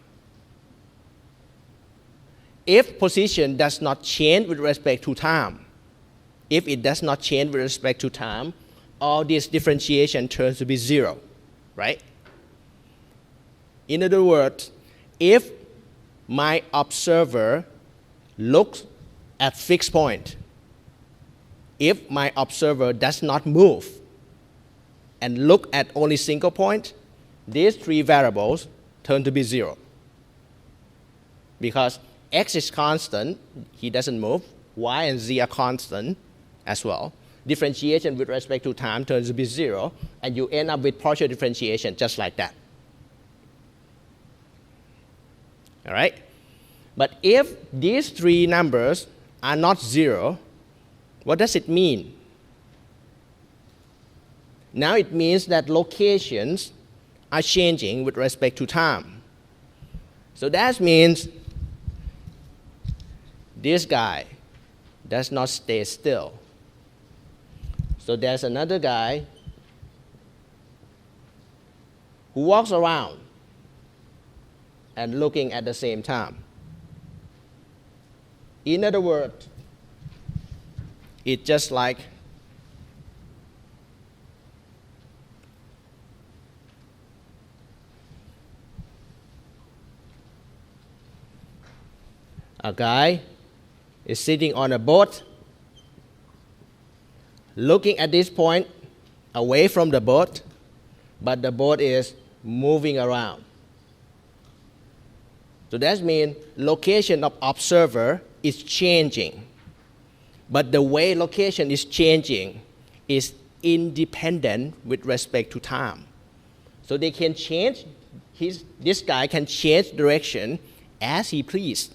If position does not change with respect to time, if it does not change with respect to time, all this differentiation turns to be 0, right? In other words, if my observer looks at fixed point, if my observer does not move and look at only single point, these three variables turn to be 0. Because x is constant, he doesn't move, y and z are constant as well. Differentiation with respect to time turns to be 0, and you end up with partial differentiation just like that. All right? But if these three numbers are not 0, what does it mean? Now it means that locations are changing with respect to time. So that means this guy does not stay still. So there's another guy who walks around and looking at the same time. In other words, it's just like a guy is sitting on a boat, looking at this point away from the boat, but the boat is moving around. So that means location of observer is changing, but the way location is changing is independent with respect to time. So they can change, this guy can change direction as he please.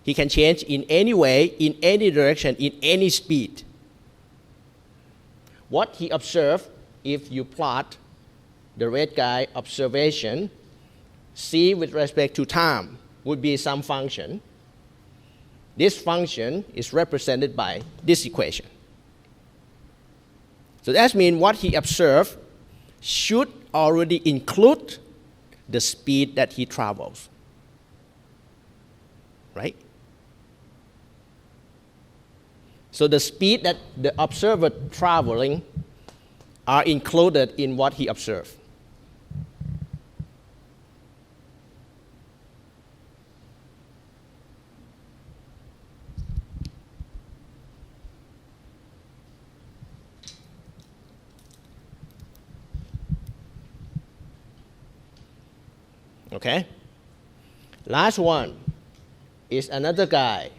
He can change in any way, in any direction, in any speed. What he observed, if you plot the red guy observation, c with respect to time would be some function. This function is represented by this equation. So that means what he observed should already include the speed that he travels, right? So the speed that the observer traveling are included in what he observed. Okay? Last one is another guy.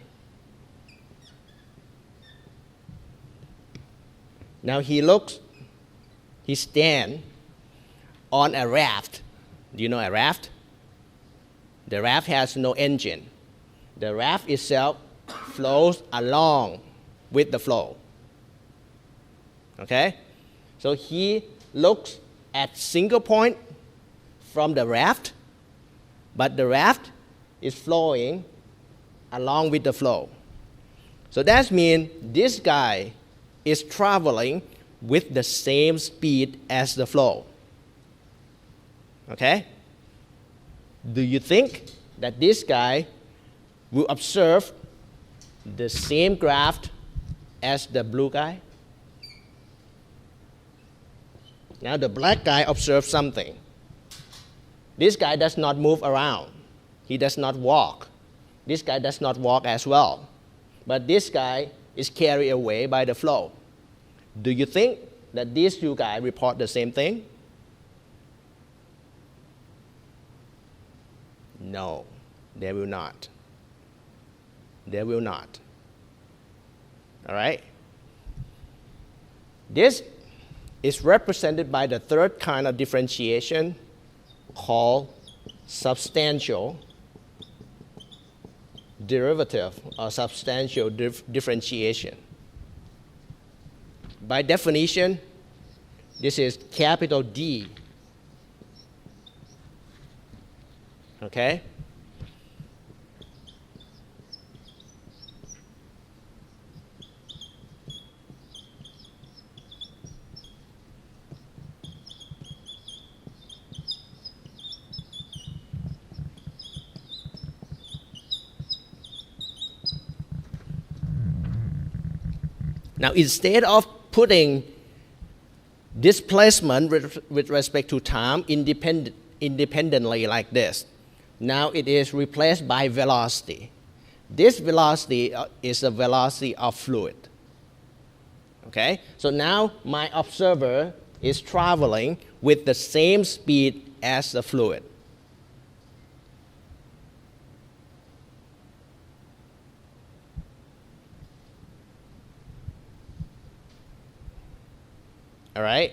Now he stands on a raft. Do you know a raft? The raft has no engine. The raft itself flows along with the flow. Okay? So he looks at single point from the raft, but the raft is flowing along with the flow. So that means this guy is traveling with the same speed as the flow. Okay? Do you think that this guy will observe the same graph as the blue guy? Now the black guy observes something. This guy does not move around. He does not walk. This guy does not walk as well. But this guy is carried away by the flow. Do you think that these two guys report the same thing? No, they will not. They will not. All right? This is represented by the third kind of differentiation called substantial derivative or substantial differentiation. By definition, this is capital D. Okay? Now, instead of putting displacement with respect to time independently like this, now it is replaced by velocity. This velocity is the velocity of fluid. Okay? So now my observer is traveling with the same speed as the fluid. All right?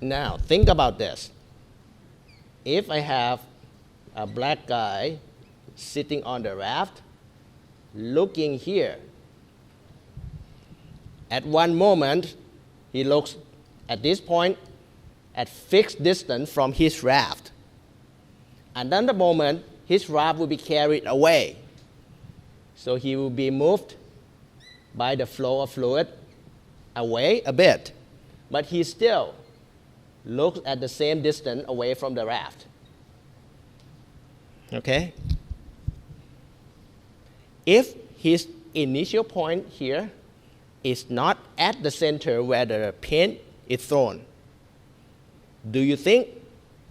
Now, think about this. If I have a black guy sitting on the raft, looking here, at one moment, he looks at this point at fixed distance from his raft. Another moment, his raft will be carried away. So he will be moved by the flow of fluid away a bit. But he still looks at the same distance away from the raft. Okay? If initial point here is not at the center where the paint is thrown, do you think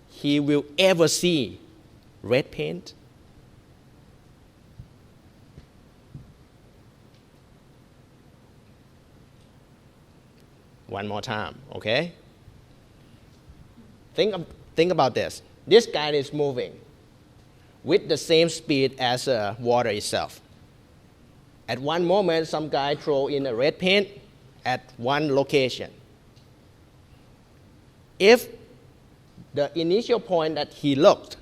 he will ever see red paint? One more time, okay? Think about this. This guy is moving with the same speed as water itself. At one moment, some guy throw in a red paint at one location. If the initial point that he looked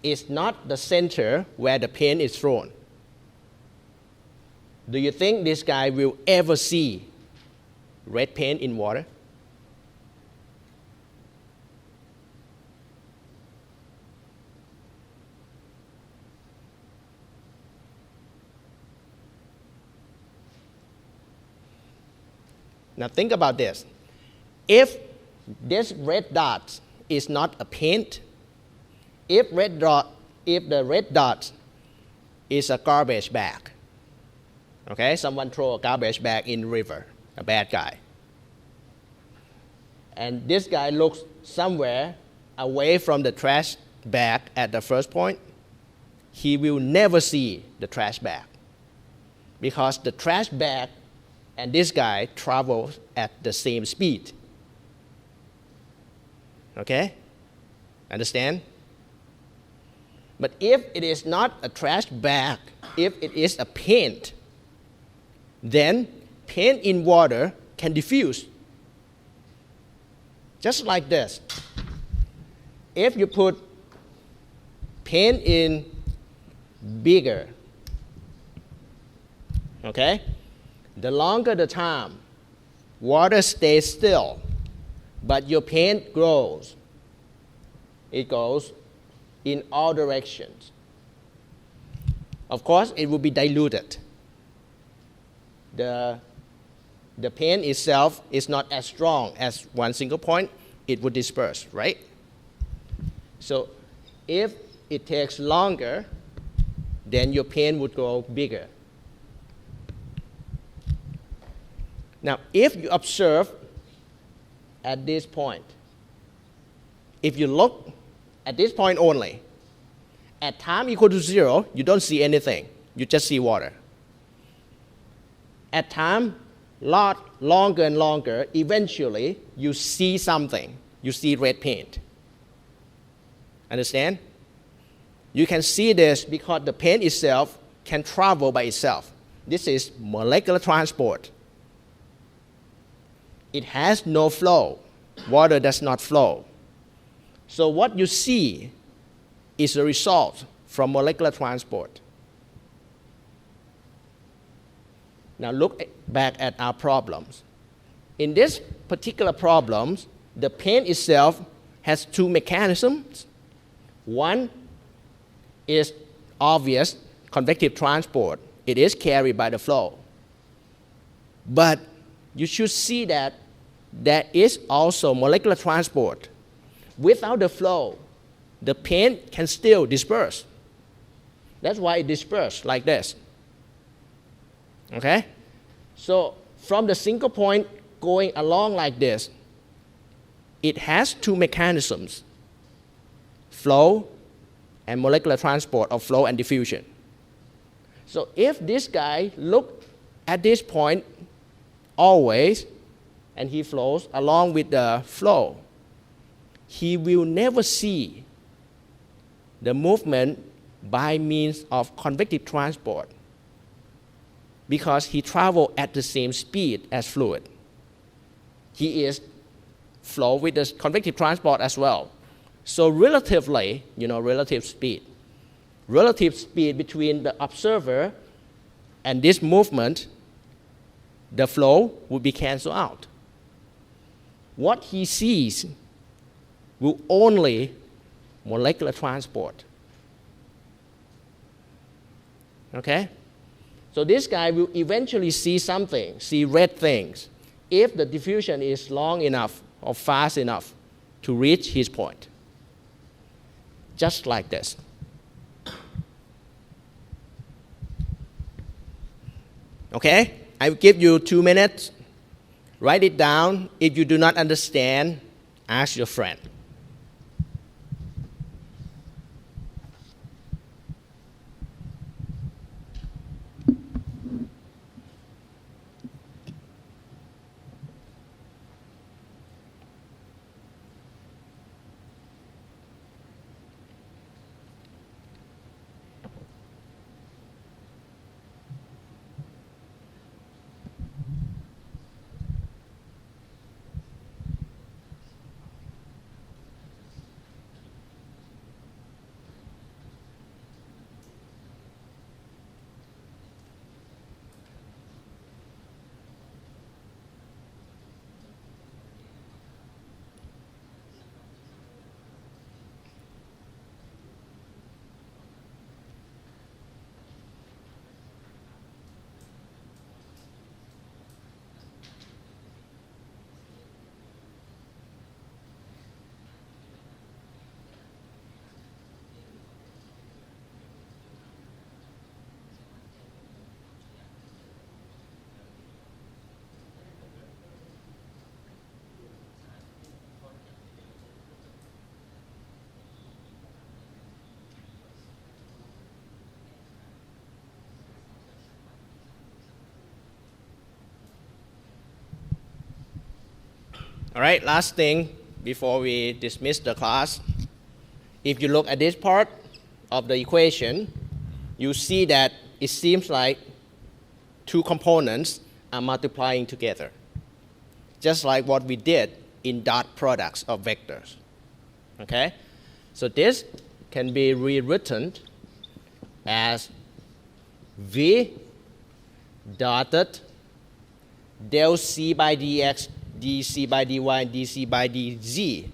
is not the center where the paint is thrown, do you think this guy will ever see red paint in water? Now think about this. If this red dot is not a paint, if the red dot is a garbage bag, okay, someone throw a garbage bag in river, a bad guy, and this guy looks somewhere away from the trash bag at the first point, he will never see the trash bag because the trash bag and this guy travels at the same speed. Okay? Understand? But if it is not a trash bag, if it is a paint, then paint in water can diffuse. Just like this. If you put paint in bigger, okay? The longer the time, water stays still, but your paint grows. It goes in all directions. Of course, it will be diluted. The paint itself is not as strong as one single point. It would disperse, right? So if it takes longer, then your paint would grow bigger. Now, if you observe at this point, if you look at this point only, at time equal to 0, you don't see anything. You just see water. At time lot longer and longer, eventually you see something. You see red paint. Understand? You can see this because the paint itself can travel by itself. This is molecular transport. It has no flow. Water does not flow. So what you see is a result from molecular transport. Now look back at our problems. In this particular problem, the paint itself has two mechanisms. One is obvious, convective transport. It is carried by the flow. But you should see that there is also molecular transport. Without the flow, the paint can still disperse. That's why it disperses like this. Okay? So from the single point going along like this, it has two mechanisms, flow and molecular transport, or flow and diffusion. So if this guy look at this point always, and he flows along with the flow, he will never see the movement by means of convective transport because he travels at the same speed as fluid. He is flow with the convective transport as well. So relatively, relative speed between the observer and this movement, the flow will be canceled out. What he sees will only molecular transport. Okay? So this guy will eventually see something, see red things, if the diffusion is long enough or fast enough to reach his point. Just like this. Okay? I will give you 2 minutes. Write it down. If you do not understand, ask your friend. All right, last thing before we dismiss the class. If you look at this part of the equation, you see that it seems like two components are multiplying together, just like what we did in dot products of vectors. Okay? So this can be rewritten as V dotted del C by dx dc by dy dc by dz,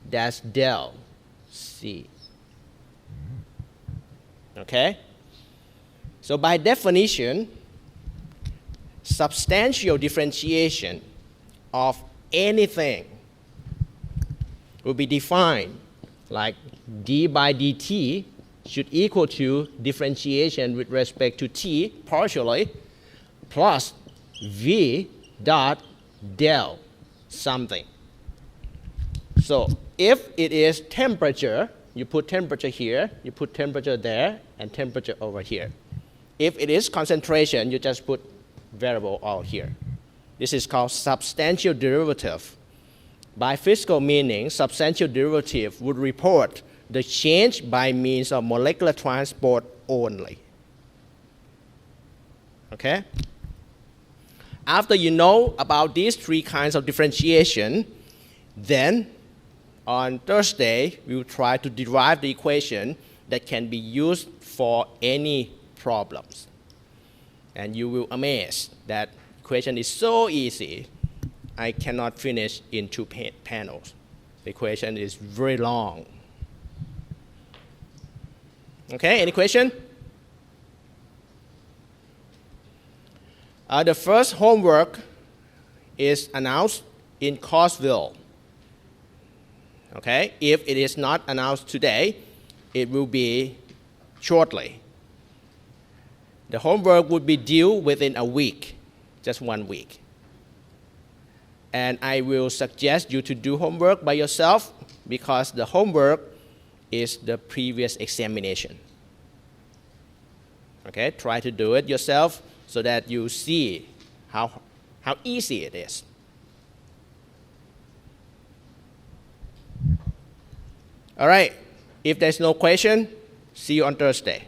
that's del C. Okay? So by definition, substantial differentiation of anything will be defined like d by dt should equal to differentiation with respect to t partially plus v dot del something. So if it is temperature, you put temperature here, you put temperature there, and temperature over here. If it is concentration, you just put variable out here. This is called substantial derivative. By physical meaning, substantial derivative would report the change by means of molecular transport only. Okay? After you know about these three kinds of differentiation, then on Thursday, we will try to derive the equation that can be used for any problems. And you will amaze that equation is so easy, I cannot finish in 2 panels. The equation is very long. Okay, any question? The first homework is announced in Cosville. Okay, if it is not announced today, it will be shortly. The homework would be due within a week, just 1 week. And I will suggest you to do homework by yourself because the homework is the previous examination. Okay, try to do it yourself so that you see how easy it is. All right, if there's no question, see you on Thursday.